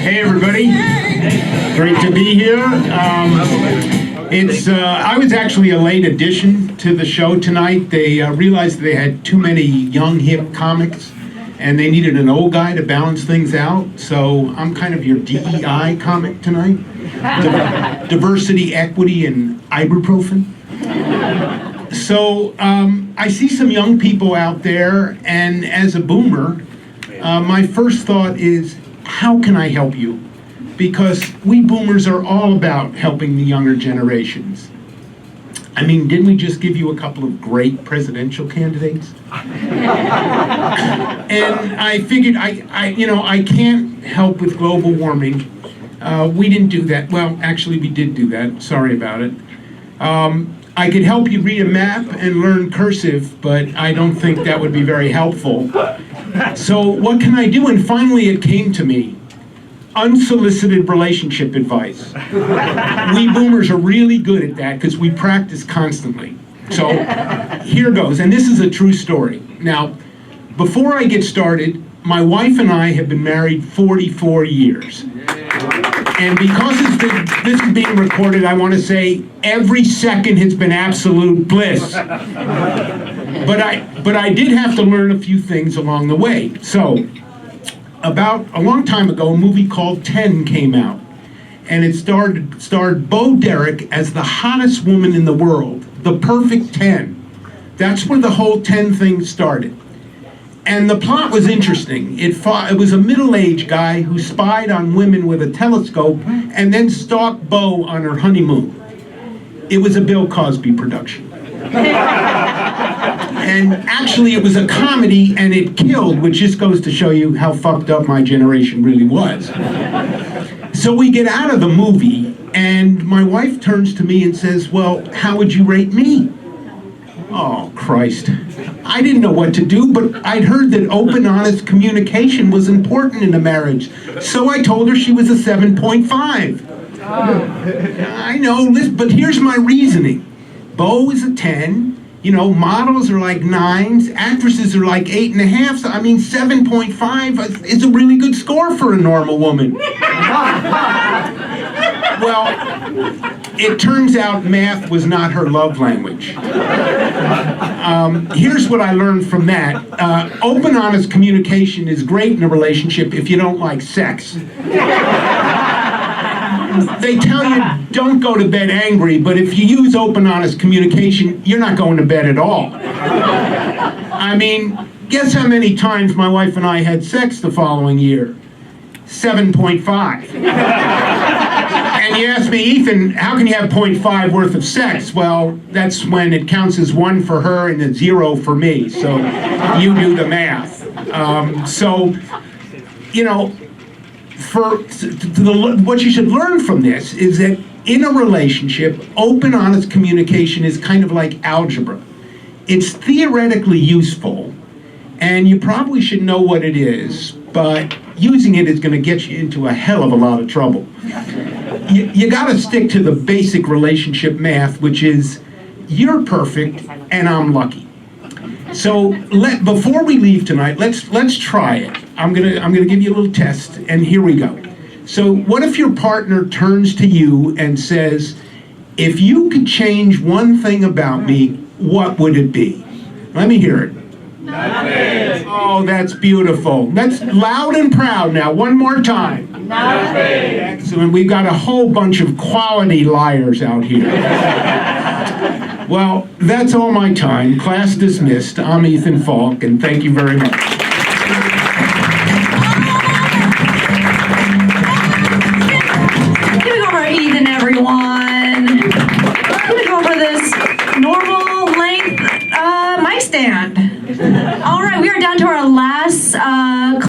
Hey everybody, great to be here. I was actually a late addition to the show tonight. They realized they had too many young hip comics and they needed an old guy to balance things out. So I'm kind of your DEI comic tonight. Diversity, equity, and ibuprofen. So I see some young people out there, and as a boomer, my first thought is, how can I help you? Because we boomers are all about helping the younger generations. I mean, didn't we just give you a couple of great presidential candidates? And I figured I can't help with global warming. We didn't do that. Well, actually, we did do that. Sorry about it. I could help you read a map and learn cursive, but I don't think that would be very helpful. So what can I do? And finally it came to me. Unsolicited relationship advice. We boomers are really good at that because we practice constantly. So here goes, and this is a true story. Now, before I get started, my wife and I have been married 44 years. And because this is being recorded, I want to say every second has been absolute bliss. But I did have to learn a few things along the way. So, about a long time ago, a movie called 10 came out. And it starred Bo Derek as the hottest woman in the world, the perfect 10. That's where the whole 10 thing started. And the plot was interesting. It was a middle-aged guy who spied on women with a telescope and then stalked Bo on her honeymoon. It was a Bill Cosby production. And actually it was a comedy and it killed, which just goes to show you how fucked up my generation really was. So we get out of the movie and my wife turns to me and says, "Well, how would you rate me?" Oh, Christ. I didn't know what to do, but I'd heard that open, honest communication was important in a marriage. So I told her she was a 7.5. I know, but here's my reasoning. Bo is a 10. You know, models are like 9s, actresses are like 8.5. So, I mean, 7.5 is a really good score for a normal woman. Well, it turns out math was not her love language. Here's what I learned from that. Open, honest communication is great in a relationship if you don't like sex. They tell you don't go to bed angry, but if you use open, honest communication, you're not going to bed at all. I mean, guess how many times my wife and I had sex the following year? 7.5. And you ask me, "Ethan, how can you have 0.5 worth of sex?" Well, that's when it counts as 1 for her and a 0 for me. So you do the math. What you should learn from this is that in a relationship, open, honest communication is kind of like algebra. It's theoretically useful, and you probably should know what it is, but using it is going to get you into a hell of a lot of trouble. You got to stick to the basic relationship math, which is you're perfect and I'm lucky. So before we leave tonight, let's try it. I'm gonna give you a little test, and here we go. So what if your partner turns to you and says, "If you could change one thing about me, what would it be?" Let me hear it. Nothing. Oh, that's beautiful. That's loud and proud now. One more time. Nothing. Excellent. We've got a whole bunch of quality liars out here. Well, that's all my time. Class dismissed. I'm Ethan Falk, and thank you very much.